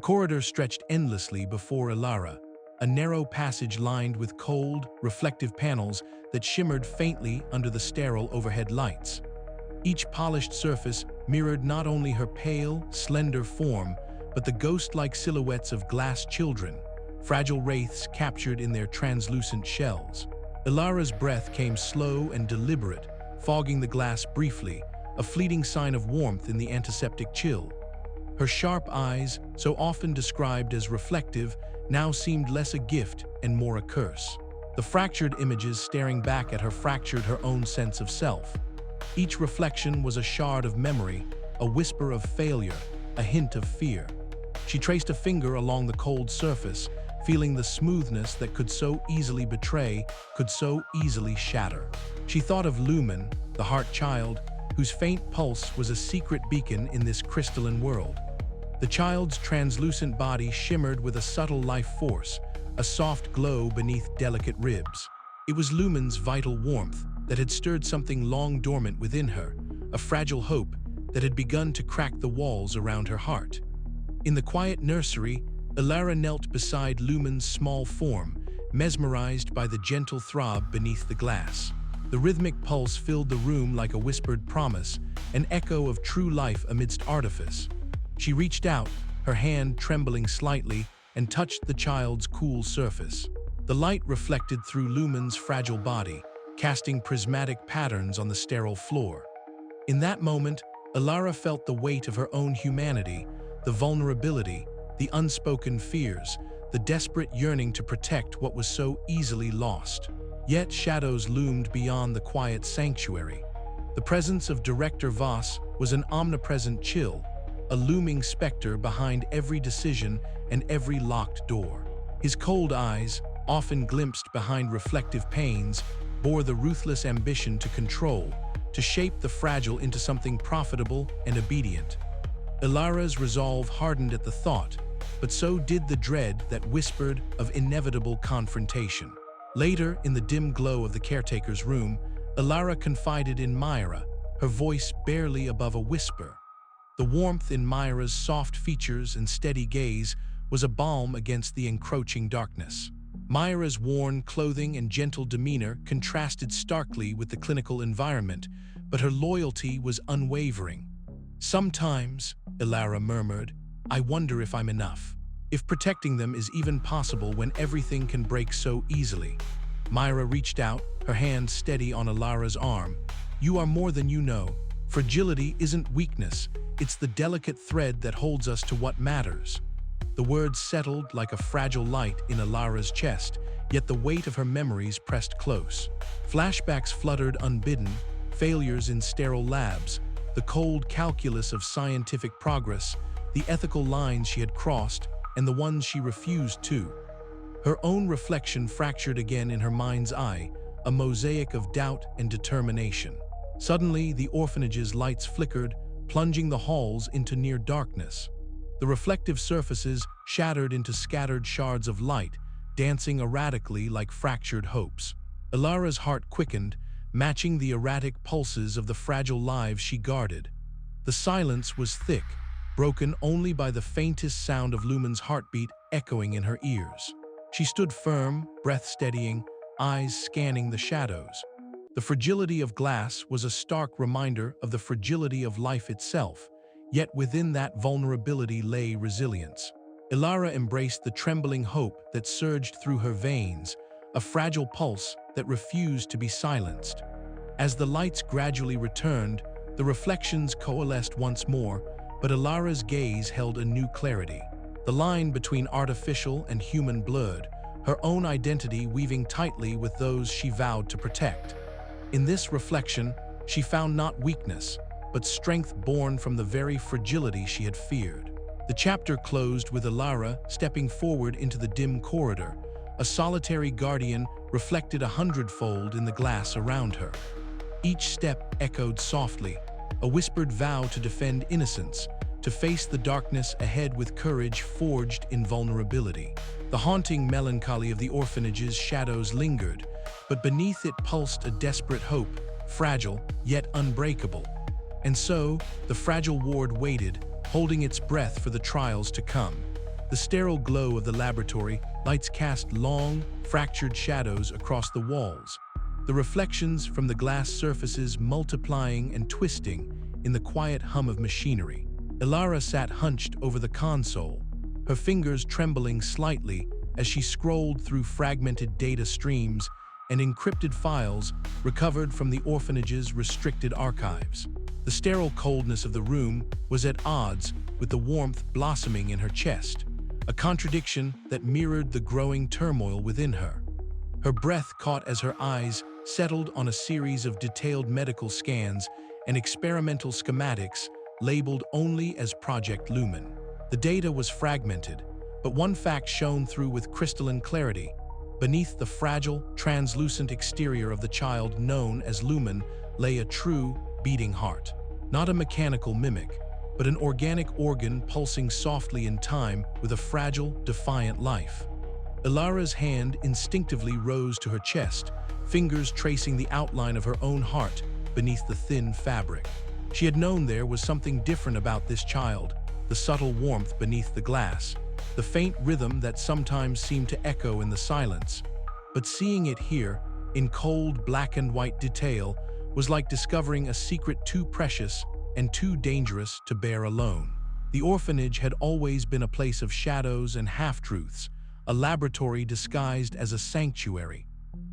corridor stretched endlessly before Elara, a narrow passage lined with cold, reflective panels that shimmered faintly under the sterile overhead lights. Each polished surface mirrored not only her pale, slender form, but the ghost-like silhouettes of glass children, fragile wraiths captured in their translucent shells. Elara's breath came slow and deliberate, fogging the glass briefly, a fleeting sign of warmth in the antiseptic chill. Her sharp eyes, so often described as reflective, now seemed less a gift and more a curse. The fractured images staring back at her fractured her own sense of self. Each reflection was a shard of memory, a whisper of failure, a hint of fear. She traced a finger along the cold surface, feeling the smoothness that could so easily betray, could so easily shatter. She thought of Lumen, the heart child, whose faint pulse was a secret beacon in this crystalline world. The child's translucent body shimmered with a subtle life force, a soft glow beneath delicate ribs. It was Lumen's vital warmth that had stirred something long dormant within her, a fragile hope that had begun to crack the walls around her heart. In the quiet nursery, Elara knelt beside Lumen's small form, mesmerized by the gentle throb beneath the glass. The rhythmic pulse filled the room like a whispered promise, an echo of true life amidst artifice. She reached out, her hand trembling slightly, and touched the child's cool surface. The light reflected through Lumen's fragile body, casting prismatic patterns on the sterile floor. In that moment, Elara felt the weight of her own humanity, the vulnerability, the unspoken fears, the desperate yearning to protect what was so easily lost. Yet shadows loomed beyond the quiet sanctuary. The presence of Director Voss was an omnipresent chill, a looming specter behind every decision and every locked door. His cold eyes, often glimpsed behind reflective panes, bore the ruthless ambition to control, to shape the fragile into something profitable and obedient. Elara's resolve hardened at the thought, but so did the dread that whispered of inevitable confrontation. Later, in the dim glow of the caretaker's room, Elara confided in Myra, her voice barely above a whisper. The warmth in Myra's soft features and steady gaze was a balm against the encroaching darkness. Myra's worn clothing and gentle demeanor contrasted starkly with the clinical environment, but her loyalty was unwavering. "Sometimes," Elara murmured, "I wonder if I'm enough. If protecting them is even possible when everything can break so easily." Myra reached out, her hand steady on Elara's arm. "You are more than you know. Fragility isn't weakness, it's the delicate thread that holds us to what matters." The words settled like a fragile light in Elara's chest, yet the weight of her memories pressed close. Flashbacks fluttered unbidden, failures in sterile labs, the cold calculus of scientific progress, the ethical lines she had crossed, and the ones she refused to. Her own reflection fractured again in her mind's eye, a mosaic of doubt and determination. Suddenly, the orphanage's lights flickered, plunging the halls into near darkness. The reflective surfaces shattered into scattered shards of light, dancing erratically like fractured hopes. Elara's heart quickened, matching the erratic pulses of the fragile lives she guarded. The silence was thick, broken only by the faintest sound of Lumen's heartbeat echoing in her ears. She stood firm, breath steadying, eyes scanning the shadows. The fragility of glass was a stark reminder of the fragility of life itself, yet within that vulnerability lay resilience. Elara embraced the trembling hope that surged through her veins, a fragile pulse that refused to be silenced. As the lights gradually returned, the reflections coalesced once more, but Elara's gaze held a new clarity. The line between artificial and human blurred, her own identity weaving tightly with those she vowed to protect. In this reflection, she found not weakness, but strength born from the very fragility she had feared. The chapter closed with Elara stepping forward into the dim corridor, a solitary guardian reflected 100-fold in the glass around her. Each step echoed softly, a whispered vow to defend innocence, to face the darkness ahead with courage forged in vulnerability. The haunting melancholy of the orphanage's shadows lingered, but beneath it pulsed a desperate hope, fragile yet unbreakable. And so, the fragile ward waited, holding its breath for the trials to come. The sterile glow of the laboratory lights cast long, fractured shadows across the walls, the reflections from the glass surfaces multiplying and twisting in the quiet hum of machinery. Elara sat hunched over the console, her fingers trembling slightly as she scrolled through fragmented data streams and encrypted files recovered from the orphanage's restricted archives. The sterile coldness of the room was at odds with the warmth blossoming in her chest, a contradiction that mirrored the growing turmoil within her. Her breath caught as her eyes settled on a series of detailed medical scans and experimental schematics labeled only as Project Lumen. The data was fragmented, but one fact shone through with crystalline clarity. Beneath the fragile, translucent exterior of the child known as Lumen lay a true, beating heart. Not a mechanical mimic, but an organic organ pulsing softly in time with a fragile, defiant life. Elara's hand instinctively rose to her chest, fingers tracing the outline of her own heart beneath the thin fabric. She had known there was something different about this child, the subtle warmth beneath the glass, the faint rhythm that sometimes seemed to echo in the silence. But seeing it here, in cold black and white detail, was like discovering a secret too precious and too dangerous to bear alone. The orphanage had always been a place of shadows and half-truths, a laboratory disguised as a sanctuary.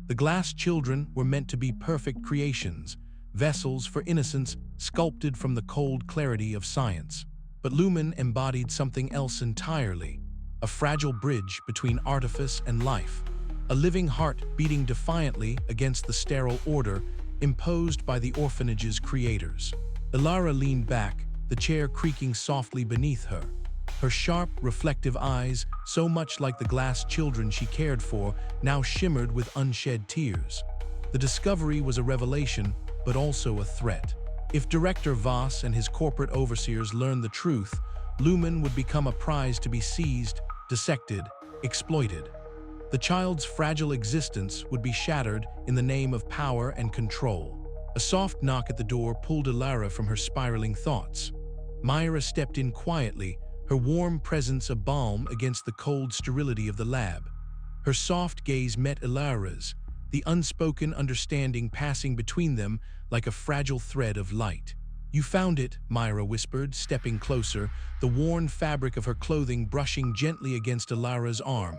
The glass children were meant to be perfect creations, vessels for innocence sculpted from the cold clarity of science. But Lumen embodied something else entirely, a fragile bridge between artifice and life, a living heart beating defiantly against the sterile order imposed by the orphanage's creators. Elara leaned back, the chair creaking softly beneath her. Her sharp, reflective eyes, so much like the glass children she cared for, now shimmered with unshed tears. The discovery was a revelation, but also a threat. If Director Voss and his corporate overseers learned the truth, Lumen would become a prize to be seized, dissected, exploited. The child's fragile existence would be shattered in the name of power and control. A soft knock at the door pulled Elara from her spiraling thoughts. Myra stepped in quietly, her warm presence a balm against the cold sterility of the lab. Her soft gaze met Elara's, the unspoken understanding passing between them like a fragile thread of light. "You found it," Myra whispered, stepping closer, the worn fabric of her clothing brushing gently against Elara's arm.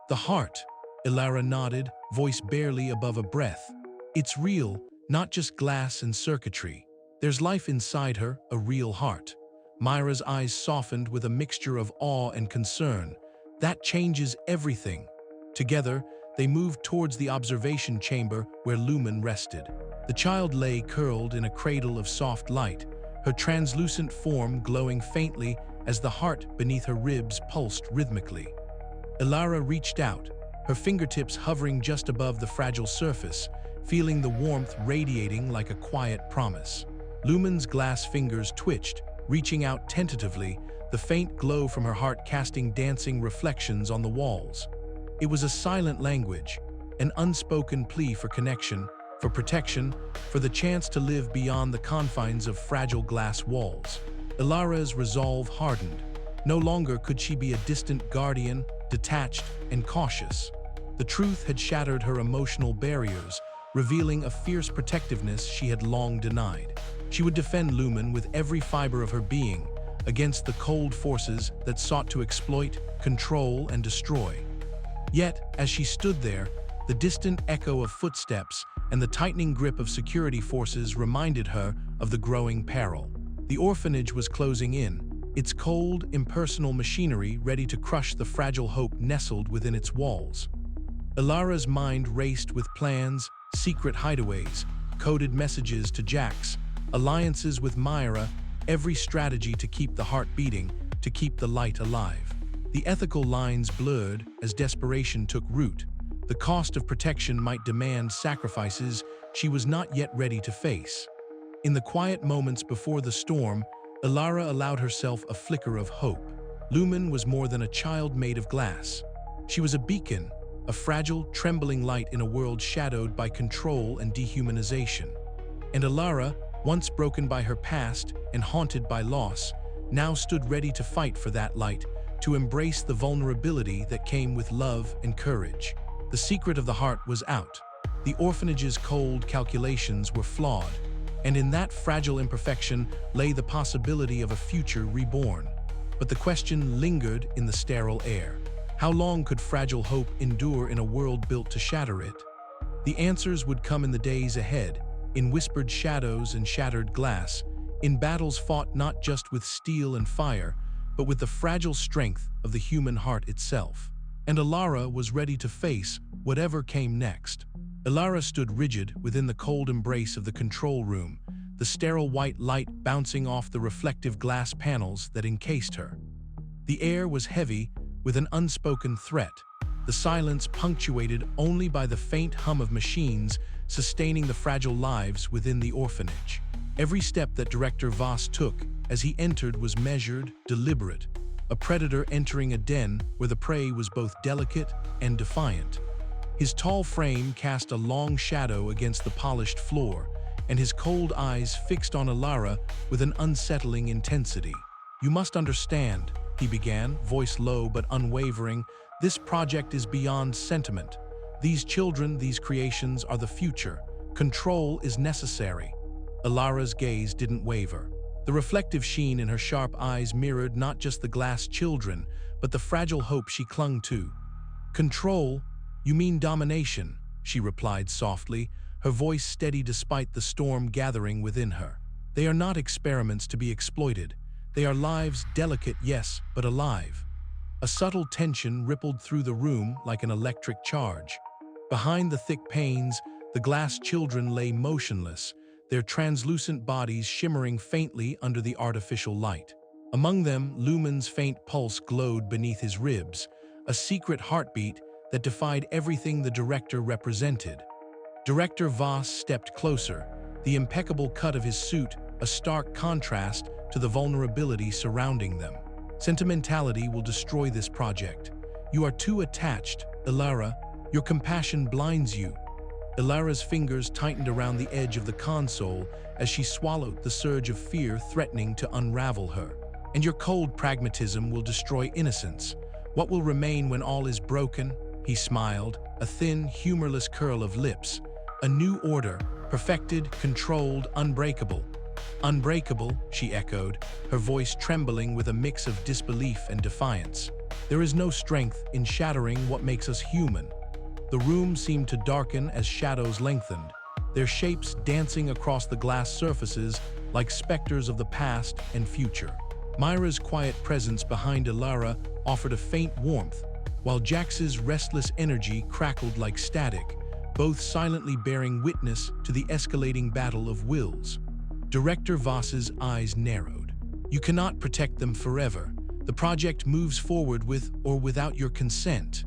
"The heart," Elara nodded, voice barely above a breath. "It's real, not just glass and circuitry. There's life inside her, a real heart." Myra's eyes softened with a mixture of awe and concern. "That changes everything." Together, they moved towards the observation chamber where Lumen rested. The child lay curled in a cradle of soft light, her translucent form glowing faintly as the heart beneath her ribs pulsed rhythmically. Elara reached out, her fingertips hovering just above the fragile surface, feeling the warmth radiating like a quiet promise. Lumen's glass fingers twitched, reaching out tentatively, the faint glow from her heart casting dancing reflections on the walls. It was a silent language, an unspoken plea for connection, for protection, for the chance to live beyond the confines of fragile glass walls. Elara's resolve hardened. No longer could she be a distant guardian, detached and cautious. The truth had shattered her emotional barriers, revealing a fierce protectiveness she had long denied. She would defend Lumen with every fiber of her being against the cold forces that sought to exploit, control, and destroy. Yet, as she stood there, the distant echo of footsteps and the tightening grip of security forces reminded her of the growing peril. The orphanage was closing in, its cold, impersonal machinery ready to crush the fragile hope nestled within its walls. Elara's mind raced with plans, secret hideaways, coded messages to Jax, alliances with Myra, every strategy to keep the heart beating, to keep the light alive. The ethical lines blurred as desperation took root. The cost of protection might demand sacrifices she was not yet ready to face. In the quiet moments before the storm, Elara allowed herself a flicker of hope. Lumen was more than a child made of glass. She was a beacon, a fragile, trembling light in a world shadowed by control and dehumanization. And Elara, once broken by her past and haunted by loss, now stood ready to fight for that light, to embrace the vulnerability that came with love and courage. The secret of the heart was out. The orphanage's cold calculations were flawed, and in that fragile imperfection lay the possibility of a future reborn. But the question lingered in the sterile air. How long could fragile hope endure in a world built to shatter it? The answers would come in the days ahead, in whispered shadows and shattered glass, in battles fought not just with steel and fire, but with the fragile strength of the human heart itself. And Elara was ready to face whatever came next. Elara stood rigid within the cold embrace of the control room, the sterile white light bouncing off the reflective glass panels that encased her. The air was heavy with an unspoken threat, the silence punctuated only by the faint hum of machines sustaining the fragile lives within the orphanage. Every step that Director Voss took as he entered was measured, deliberate, a predator entering a den where the prey was both delicate and defiant. His tall frame cast a long shadow against the polished floor, and his cold eyes fixed on Elara with an unsettling intensity. "You must understand," he began, voice low but unwavering, "this project is beyond sentiment. These children, these creations are the future. Control is necessary." Elara's gaze didn't waver. The reflective sheen in her sharp eyes mirrored not just the glass children, but the fragile hope she clung to. "Control? You mean domination," she replied softly, her voice steady despite the storm gathering within her. "They are not experiments to be exploited. They are lives, delicate, yes, but alive." A subtle tension rippled through the room like an electric charge. Behind the thick panes, the glass children lay motionless, their translucent bodies shimmering faintly under the artificial light. Among them, Lumen's faint pulse glowed beneath his ribs, a secret heartbeat that defied everything the director represented. Director Voss stepped closer, the impeccable cut of his suit a stark contrast to the vulnerability surrounding them. "Sentimentality will destroy this project. You are too attached, Elara. Your compassion blinds you." Elara's fingers tightened around the edge of the console as she swallowed the surge of fear threatening to unravel her. "And your cold pragmatism will destroy innocence. What will remain when all is broken?" He smiled, a thin, humorless curl of lips. "A new order, perfected, controlled, unbreakable." "Unbreakable," she echoed, her voice trembling with a mix of disbelief and defiance. "There is no strength in shattering what makes us human." The room seemed to darken as shadows lengthened, their shapes dancing across the glass surfaces like specters of the past and future. Myra's quiet presence behind Elara offered a faint warmth, while Jax's restless energy crackled like static, both silently bearing witness to the escalating battle of wills. Director Voss's eyes narrowed. "You cannot protect them forever. The project moves forward with or without your consent."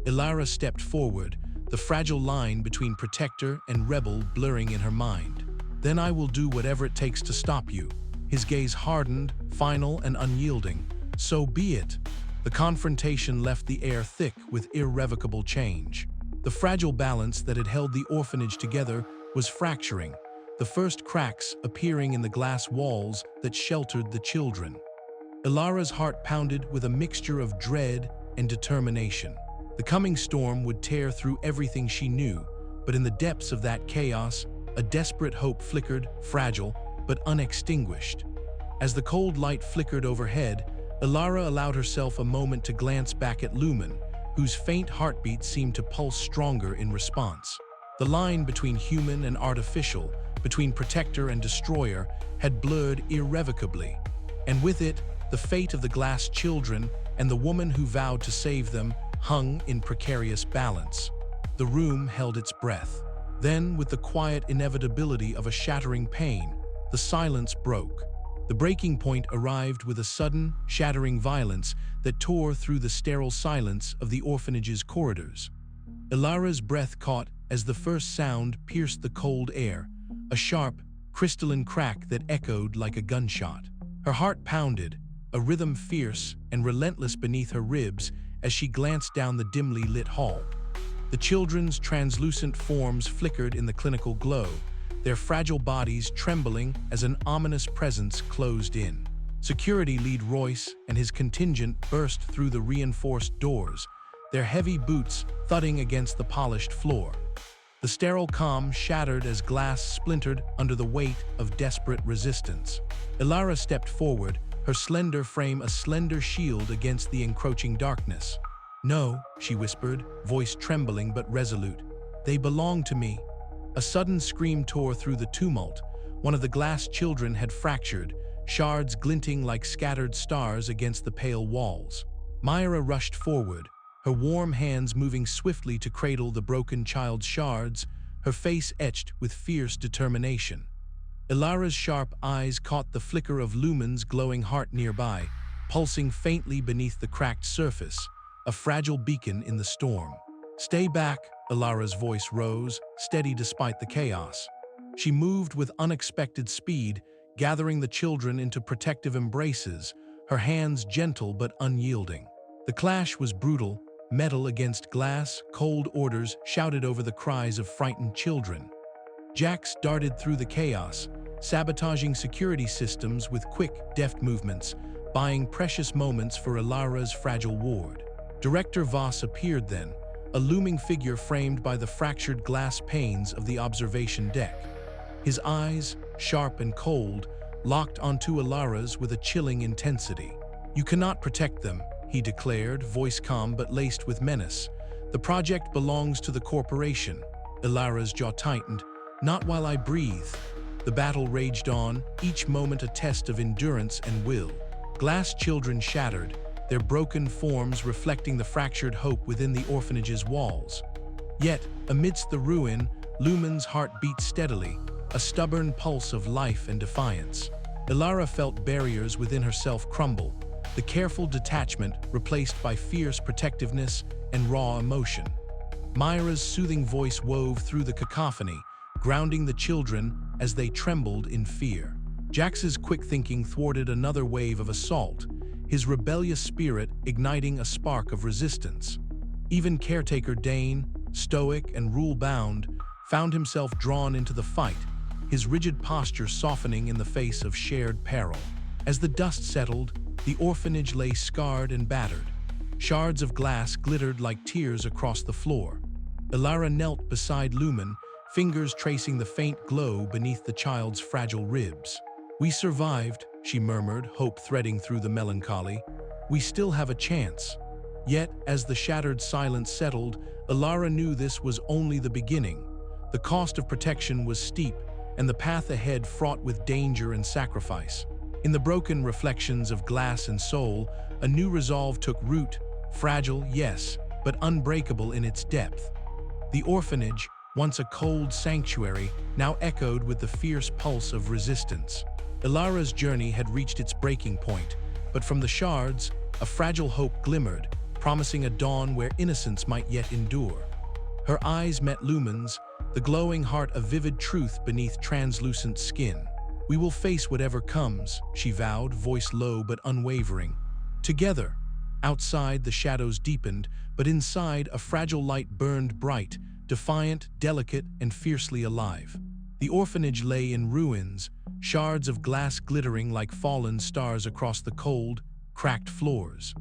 Elara stepped forward, the fragile line between protector and rebel blurring in her mind. "Then I will do whatever it takes to stop you." His gaze hardened, final and unyielding. "So be it." The confrontation left the air thick with irrevocable change. The fragile balance that had held the orphanage together was fracturing, the first cracks appearing in the glass walls that sheltered the children. Elara's heart pounded with a mixture of dread and determination. The coming storm would tear through everything she knew, but in the depths of that chaos, a desperate hope flickered, fragile but unextinguished. As the cold light flickered overhead, Elara allowed herself a moment to glance back at Lumen, whose faint heartbeat seemed to pulse stronger in response. The line between human and artificial, between protector and destroyer, had blurred irrevocably, and with it, the fate of the glass children and the woman who vowed to save them hung in precarious balance. The room held its breath. Then, with the quiet inevitability of a shattering pain, the silence broke. The breaking point arrived with a sudden, shattering violence that tore through the sterile silence of the orphanage's corridors. Elara's breath caught as the first sound pierced the cold air, a sharp, crystalline crack that echoed like a gunshot. Her heart pounded, a rhythm fierce and relentless beneath her ribs as she glanced down the dimly lit hall. The children's translucent forms flickered in the clinical glow, their fragile bodies trembling as an ominous presence closed in. Security lead Royce and his contingent burst through the reinforced doors, their heavy boots thudding against the polished floor. The sterile calm shattered as glass splintered under the weight of desperate resistance. Elara stepped forward, her slender frame a slender shield against the encroaching darkness. "No," she whispered, voice trembling but resolute. "They belong to me." A sudden scream tore through the tumult. One of the glass children had fractured, shards glinting like scattered stars against the pale walls. Myra rushed forward, her warm hands moving swiftly to cradle the broken child's shards, her face etched with fierce determination. Elara's sharp eyes caught the flicker of Lumen's glowing heart nearby, pulsing faintly beneath the cracked surface, a fragile beacon in the storm. "Stay back," Elara's voice rose, steady despite the chaos. She moved with unexpected speed, gathering the children into protective embraces, her hands gentle but unyielding. The clash was brutal, metal against glass, cold orders shouted over the cries of frightened children. Jax darted through the chaos, sabotaging security systems with quick, deft movements, buying precious moments for Elara's fragile ward. Director Voss appeared then, a looming figure framed by the fractured glass panes of the observation deck. His eyes, sharp and cold, locked onto Elara's with a chilling intensity. "You cannot protect them," he declared, voice calm but laced with menace. "The project belongs to the corporation." Elara's jaw tightened. "Not while I breathe." The battle raged on, each moment a test of endurance and will. Glass children shattered, their broken forms reflecting the fractured hope within the orphanage's walls. Yet, amidst the ruin, Lumen's heart beat steadily, a stubborn pulse of life and defiance. Elara felt barriers within herself crumble, the careful detachment replaced by fierce protectiveness and raw emotion. Myra's soothing voice wove through the cacophony, grounding the children as they trembled in fear. Jax's quick thinking thwarted another wave of assault, his rebellious spirit igniting a spark of resistance. Even caretaker Dane, stoic and rule-bound, found himself drawn into the fight, his rigid posture softening in the face of shared peril. As the dust settled, the orphanage lay scarred and battered. Shards of glass glittered like tears across the floor. Elara knelt beside Lumen, fingers tracing the faint glow beneath the child's fragile ribs. "We survived," she murmured, hope threading through the melancholy. "We still have a chance." Yet, as the shattered silence settled, Elara knew this was only the beginning. The cost of protection was steep, and the path ahead fraught with danger and sacrifice. In the broken reflections of glass and soul, a new resolve took root, fragile, yes, but unbreakable in its depth. The orphanage, once a cold sanctuary, now echoed with the fierce pulse of resistance. Elara's journey had reached its breaking point, but from the shards, a fragile hope glimmered, promising a dawn where innocence might yet endure. Her eyes met Lumen's, the glowing heart a vivid truth beneath translucent skin. "We will face whatever comes," she vowed, voice low but unwavering. Together. Outside, the shadows deepened, but inside, a fragile light burned bright, defiant, delicate, and fiercely alive. The orphanage lay in ruins, shards of glass glittering like fallen stars across the cold, cracked floors.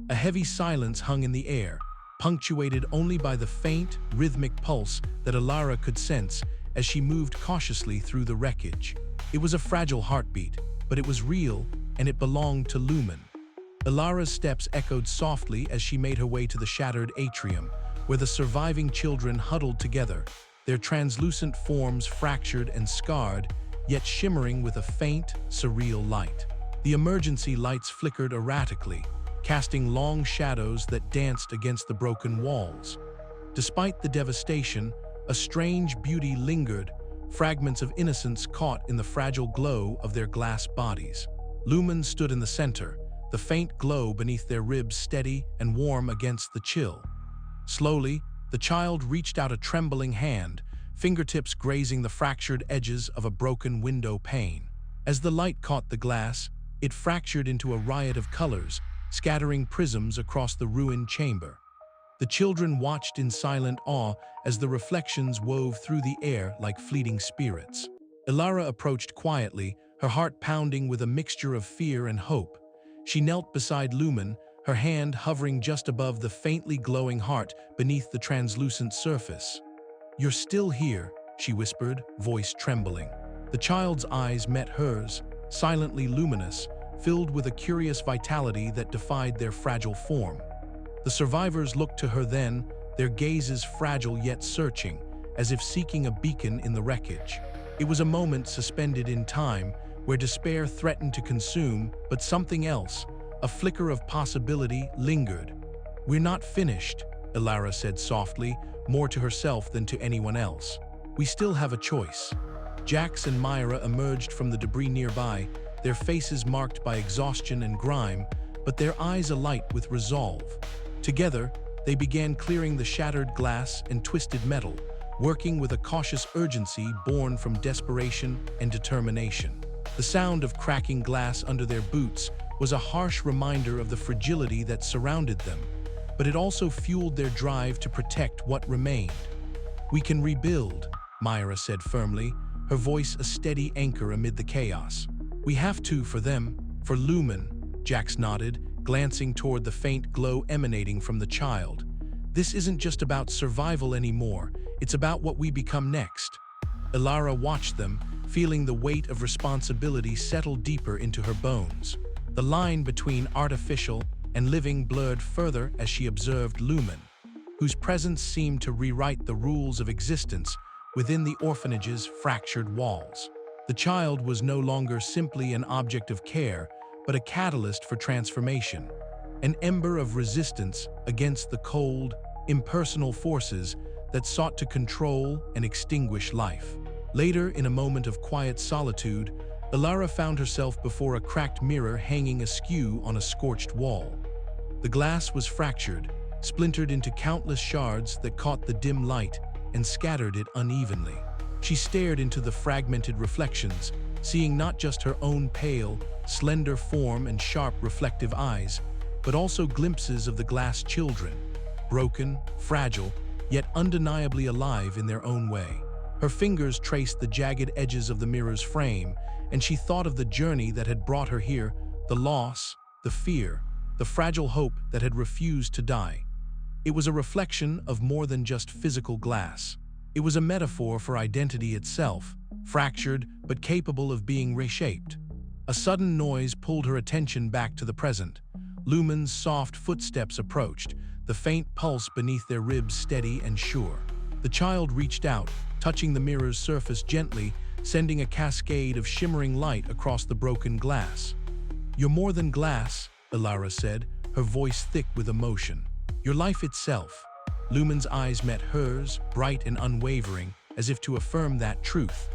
A heavy silence hung in the air, punctuated only by the faint, rhythmic pulse that Elara could sense as she moved cautiously through the wreckage. It was a fragile heartbeat, but it was real, and it belonged to Lumen. Elara's steps echoed softly as she made her way to the shattered atrium, where the surviving children huddled together, their translucent forms fractured and scarred, yet shimmering with a faint, surreal light. The emergency lights flickered erratically, casting long shadows that danced against the broken walls. Despite the devastation, a strange beauty lingered, fragments of innocence caught in the fragile glow of their glass bodies. Lumen stood in the center, the faint glow beneath their ribs steady and warm against the chill. Slowly, the child reached out a trembling hand, fingertips grazing the fractured edges of a broken window pane. As the light caught the glass, it fractured into a riot of colors, scattering prisms across the ruined chamber. The children watched in silent awe as the reflections wove through the air like fleeting spirits. Elara approached quietly, her heart pounding with a mixture of fear and hope. She knelt beside Lumen, her hand hovering just above the faintly glowing heart beneath the translucent surface. "You're still here," she whispered, voice trembling. The child's eyes met hers, silently luminous, filled with a curious vitality that defied their fragile form. The survivors looked to her then, their gazes fragile yet searching, as if seeking a beacon in the wreckage. It was a moment suspended in time, where despair threatened to consume, but something else, a flicker of possibility, lingered. "We're not finished," Elara said softly, more to herself than to anyone else. "We still have a choice." Jax and Myra emerged from the debris nearby, their faces marked by exhaustion and grime, but their eyes alight with resolve. Together, they began clearing the shattered glass and twisted metal, working with a cautious urgency born from desperation and determination. The sound of cracking glass under their boots was a harsh reminder of the fragility that surrounded them, but it also fueled their drive to protect what remained. "We can rebuild," Myra said firmly, her voice a steady anchor amid the chaos. "We have to for them, for Lumen," Jax nodded, glancing toward the faint glow emanating from the child. "This isn't just about survival anymore, it's about what we become next." Elara watched them, feeling the weight of responsibility settle deeper into her bones. The line between artificial and living blurred further as she observed Lumen, whose presence seemed to rewrite the rules of existence within the orphanage's fractured walls. The child was no longer simply an object of care, but a catalyst for transformation, an ember of resistance against the cold, impersonal forces that sought to control and extinguish life. Later, in a moment of quiet solitude, Elara found herself before a cracked mirror hanging askew on a scorched wall. The glass was fractured, splintered into countless shards that caught the dim light and scattered it unevenly. She stared into the fragmented reflections, seeing not just her own pale, slender form and sharp, reflective eyes, but also glimpses of the glass children, broken, fragile, yet undeniably alive in their own way. Her fingers traced the jagged edges of the mirror's frame, and she thought of the journey that had brought her here, the loss, the fear, the fragile hope that had refused to die. It was a reflection of more than just physical glass. It was a metaphor for identity itself, fractured but capable of being reshaped. A sudden noise pulled her attention back to the present. Lumen's soft footsteps approached, the faint pulse beneath their ribs steady and sure. The child reached out, touching the mirror's surface gently, sending a cascade of shimmering light across the broken glass. "You're more than glass," Elara said, her voice thick with emotion. "You're life itself." Lumen's eyes met hers, bright and unwavering, as if to affirm that truth.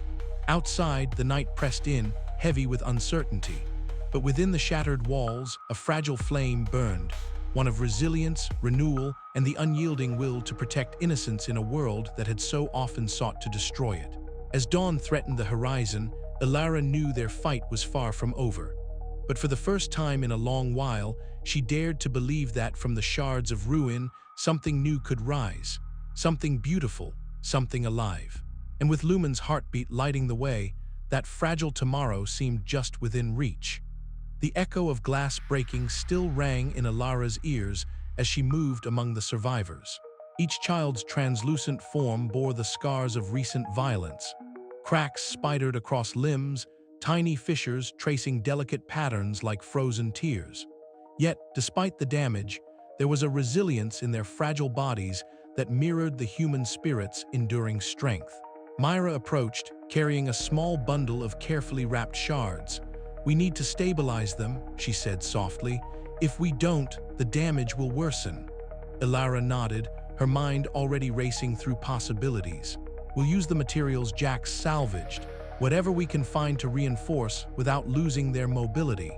Outside, the night pressed in, heavy with uncertainty. But within the shattered walls, a fragile flame burned, one of resilience, renewal, and the unyielding will to protect innocence in a world that had so often sought to destroy it. As dawn threatened the horizon, Elara knew their fight was far from over. But for the first time in a long while, she dared to believe that from the shards of ruin, something new could rise, something beautiful, something alive. And with Lumen's heartbeat lighting the way, that fragile tomorrow seemed just within reach. The echo of glass breaking still rang in Elara's ears as she moved among the survivors. Each child's translucent form bore the scars of recent violence. Cracks spidered across limbs, tiny fissures tracing delicate patterns like frozen tears. Yet, despite the damage, there was a resilience in their fragile bodies that mirrored the human spirit's enduring strength. Myra approached, carrying a small bundle of carefully wrapped shards. "We need to stabilize them," she said softly. "If we don't, the damage will worsen." Elara nodded, her mind already racing through possibilities. "We'll use the materials Jax salvaged, whatever we can find to reinforce without losing their mobility."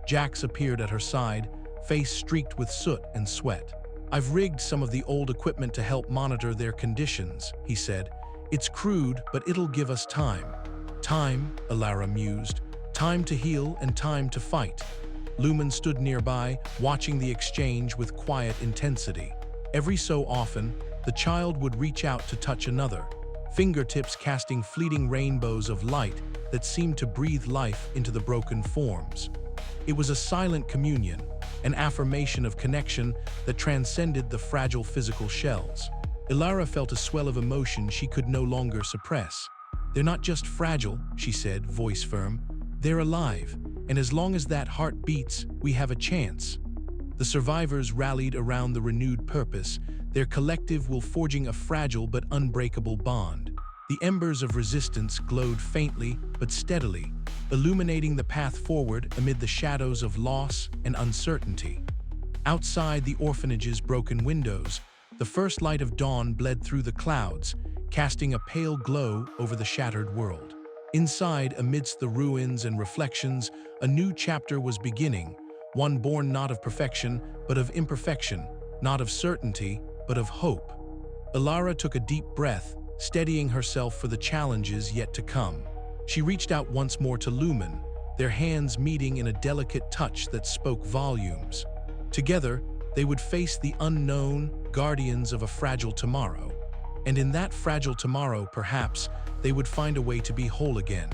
Jax appeared at her side, face streaked with soot and sweat. "I've rigged some of the old equipment to help monitor their conditions," he said. "It's crude, but it'll give us time." "Time," Elara mused. "Time to heal and time to fight." Lumen stood nearby, watching the exchange with quiet intensity. Every so often, the child would reach out to touch another, fingertips casting fleeting rainbows of light that seemed to breathe life into the broken forms. It was a silent communion, an affirmation of connection that transcended the fragile physical shells. Elara felt a swell of emotion she could no longer suppress. "They're not just fragile," she said, voice firm. "They're alive, and as long as that heart beats, we have a chance." The survivors rallied around the renewed purpose, their collective will forging a fragile but unbreakable bond. The embers of resistance glowed faintly but steadily, illuminating the path forward amid the shadows of loss and uncertainty. Outside the orphanage's broken windows, the first light of dawn bled through the clouds, casting a pale glow over the shattered world. Inside, amidst the ruins and reflections, a new chapter was beginning, one born not of perfection, but of imperfection, not of certainty, but of hope. Elara took a deep breath, steadying herself for the challenges yet to come. She reached out once more to Lumen, their hands meeting in a delicate touch that spoke volumes. Together, they would face the unknown, guardians of a fragile tomorrow. And in that fragile tomorrow, perhaps, they would find a way to be whole again.